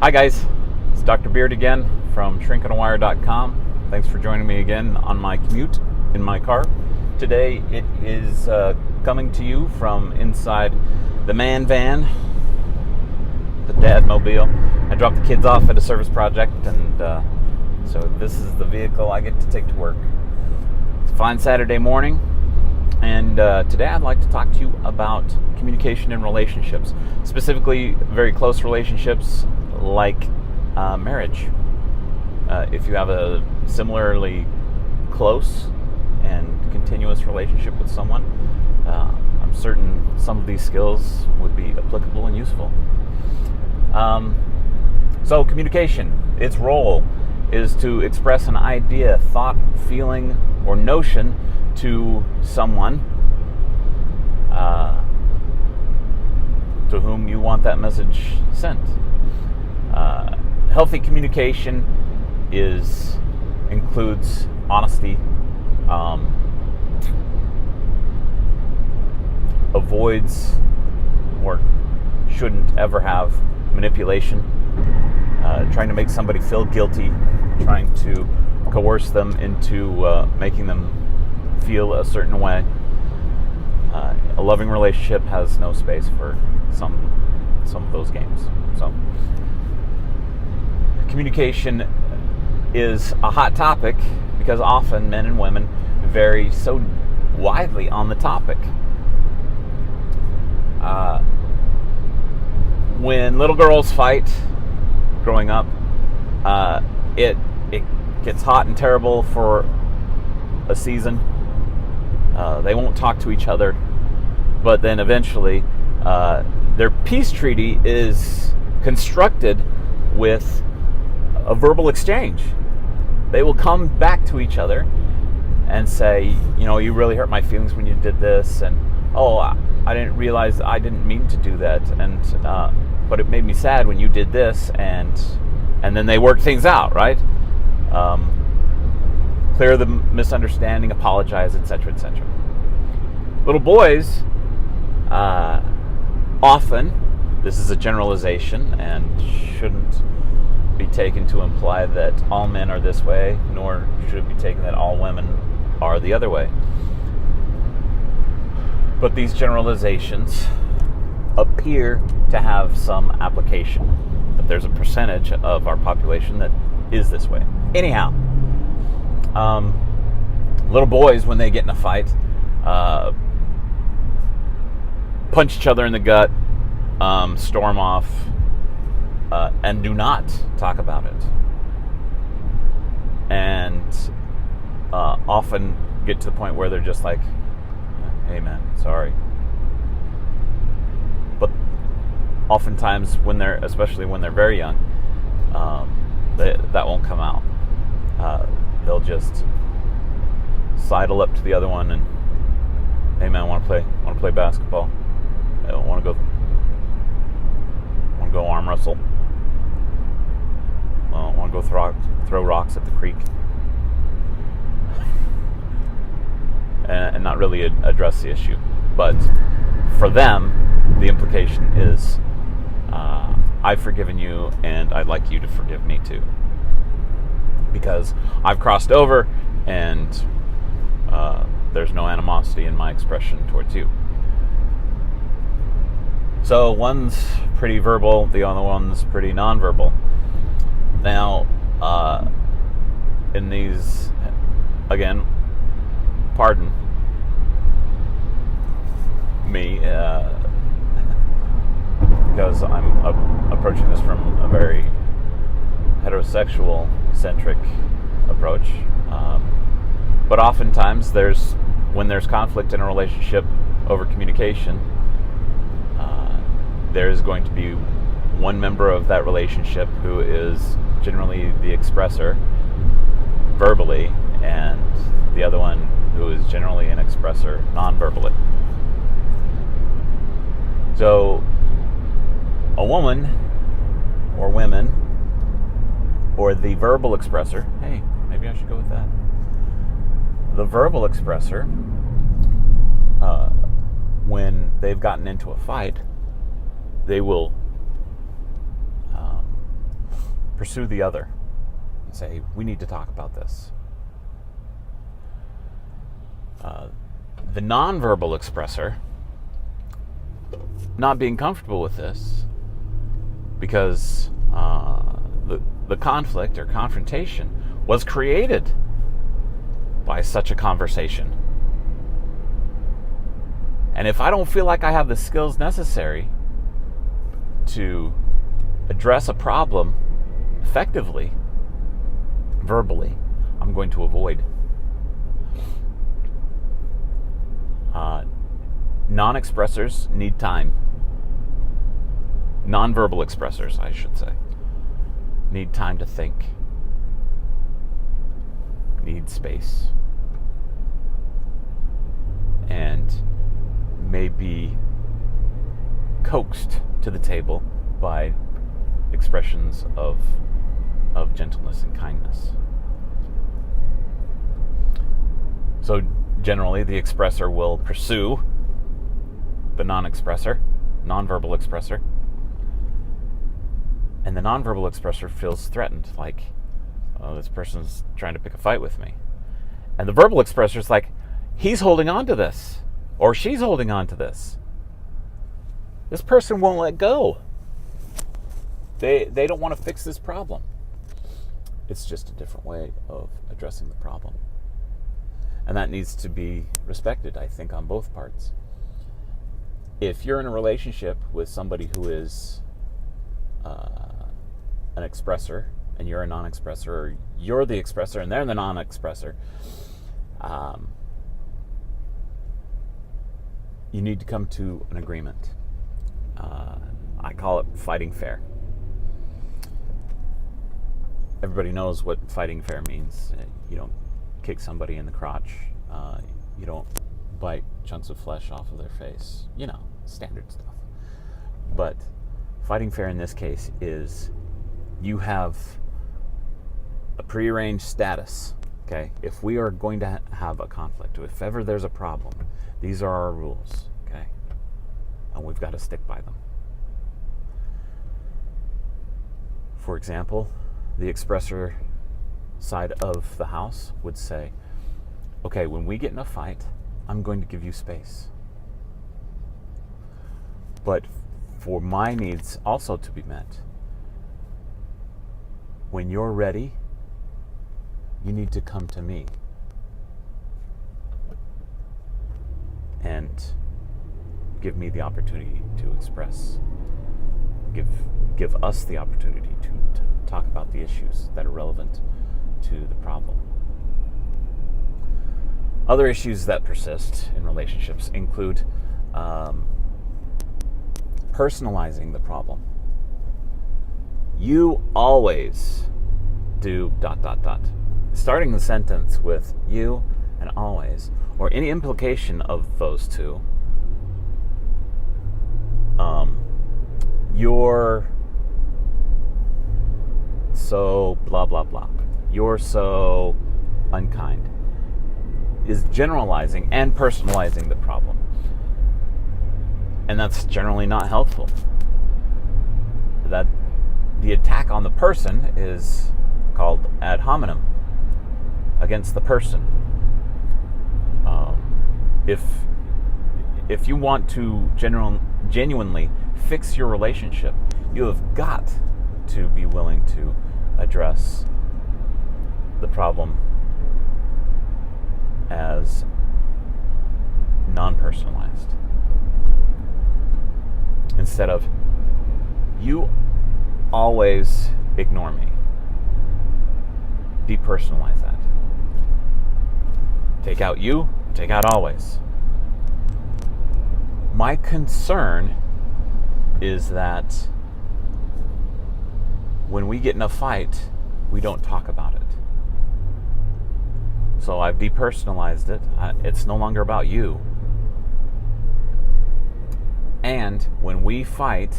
Hi guys, it's Dr. Beard again from shrinkandawire.com. Thanks for joining me again on my commute in my car. Today it is coming to you from inside the man van, the dad mobile. I dropped the kids off at a service project, and so this is the vehicle I get to take to work. It's a fine Saturday morning, and today I'd like to talk to you about communication in relationships, specifically very close relationships like marriage. If you have a similarly close and continuous relationship with someone, I'm certain some of these skills would be applicable and useful. So communication, its role is to express an idea, thought, feeling, or notion to someone to whom you want that message sent. Healthy communication includes honesty, avoids or shouldn't ever have manipulation, trying to make somebody feel guilty, trying to coerce them into making them feel a certain way. A loving relationship has no space for some of those games. So communication is a hot topic because often men and women vary so widely on the topic. When little girls fight growing up, it gets hot and terrible for a season. They won't talk to each other, but then eventually their peace treaty is constructed with a verbal exchange. They will come back to each other and say, you really hurt my feelings when you did this, and I didn't realize, I didn't mean to do that, and but it made me sad when you did this, and then they work things out, right? Clear the misunderstanding, apologize, etc., etc. Little boys, often, this is a generalization and shouldn't be taken to imply that all men are this way, nor should it be taken that all women are the other way. But these generalizations appear to have some application. But there's a percentage of our population that is this way. Anyhow, little boys, when they get in a fight, punch each other in the gut, storm off, and do not talk about it. And often get to the point where they're just like, hey man, sorry. But oftentimes especially when they're very young, that won't come out. They'll just sidle up to the other one and, hey man, want to play basketball? I want to go arm wrestle. Want to go throw rocks at the creek, and not really address the issue. But for them, the implication is, I've forgiven you, and I'd like you to forgive me too, because I've crossed over, and there's no animosity in my expression towards you. So one's pretty verbal, the other one's pretty nonverbal. Now, in these, again, pardon me, because I'm approaching this from a very heterosexual-centric approach. But oftentimes, when there's conflict in a relationship over communication, there's going to be one member of that relationship who is generally the expressor verbally, and the other one who is generally an expressor non-verbally. So a woman or women, or the verbal expressor, hey, maybe I should go with that. The verbal expressor, when they've gotten into a fight, they will pursue the other and say, we need to talk about this. The nonverbal expressor, not being comfortable with this because the conflict or confrontation was created by such a conversation. And if I don't feel like I have the skills necessary to address a problem effectively, verbally, I'm going to avoid. Non-expressors need time. Non-verbal expressors, I should say, need time to think. Need space. And may be coaxed to the table by expressions of gentleness and kindness. So generally, the expressor will pursue the non-verbal expressor, and the nonverbal expressor feels threatened, like, oh, this person's trying to pick a fight with me. And the verbal expressor is like, he's holding on to this, or she's holding on to this. This person won't let go. They don't want to fix this problem. It's just a different way of addressing the problem. And that needs to be respected, I think, on both parts. If you're in a relationship with somebody who is an expressor, and you're a non-expressor, or you're the expressor and they're the non-expressor, you need to come to an agreement. I call it fighting fair. Everybody knows what fighting fair means. You don't kick somebody in the crotch. You don't bite chunks of flesh off of their face. You know, standard stuff. But fighting fair in this case is you have a prearranged status. Okay? If we are going to have a conflict, if ever there's a problem, these are our rules. Okay? And we've got to stick by them. For example, the expressor side of the house would say, okay, when we get in a fight, I'm going to give you space. But for my needs also to be met, when you're ready, you need to come to me and give me the opportunity to express. Give us the opportunity to talk about the issues that are relevant to the problem. Other issues that persist in relationships include personalizing the problem. You always do ... Starting the sentence with you and always, or any implication of those two, you're so blah blah blah, you're so unkind, is generalizing and personalizing the problem. And that's generally not helpful. That the attack on the person is called ad hominem, against the person. If you want to genuinely fix your relationship, you have got to be willing to address the problem as non-personalized, instead of you always ignore me. Depersonalize that. Take out you, take out always. My concern is that when we get in a fight, we don't talk about it. So I've depersonalized it. It's no longer about you. And when we fight,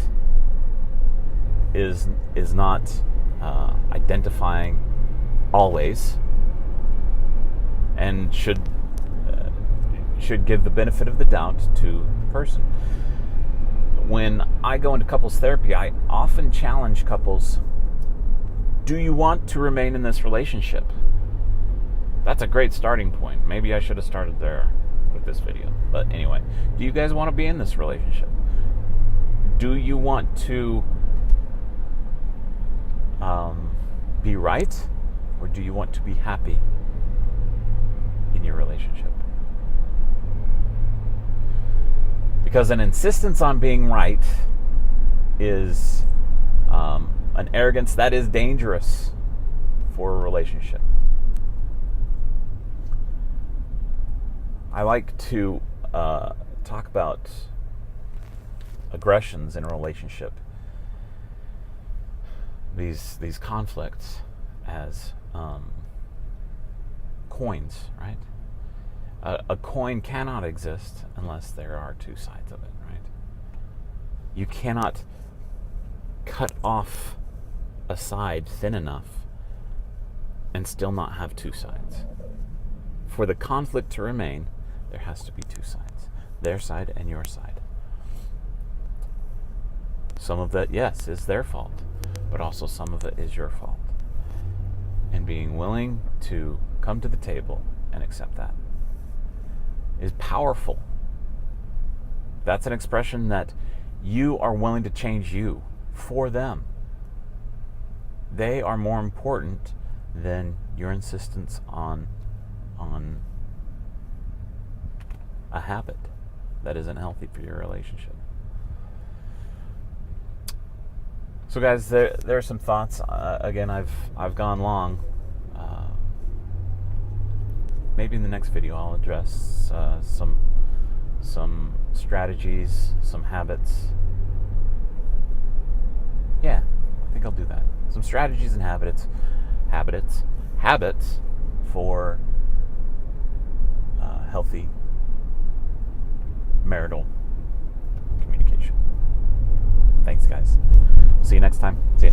is not identifying always, and should give the benefit of the doubt to the person. When I go into couples therapy, I often challenge couples Do you want to remain in this relationship? That's a great starting point. Maybe I should have started there with this video. But anyway, do you guys want to be in this relationship? Do you want to be right? Or do you want to be happy in your relationship? Because an insistence on being right is an arrogance that is dangerous for a relationship. I like to talk about aggressions in a relationship, these conflicts, as coins, right? A coin cannot exist unless there are two sides of it, right? You cannot cut off a side thin enough and still not have two sides. For the conflict to remain, there has to be two sides. Their side and your side. Some of that, yes, is their fault, but also some of it is your fault. And being willing to come to the table and accept that is powerful. That's an expression that you are willing to change you for them. They are more important than your insistence on a habit that isn't healthy for your relationship. So guys, there are some thoughts. Again, I've gone long. Maybe in the next video I'll address some strategies, some habits. Yeah, I think I'll do that. Some strategies and habits for healthy marital communication. Thanks, guys. See you next time. See ya.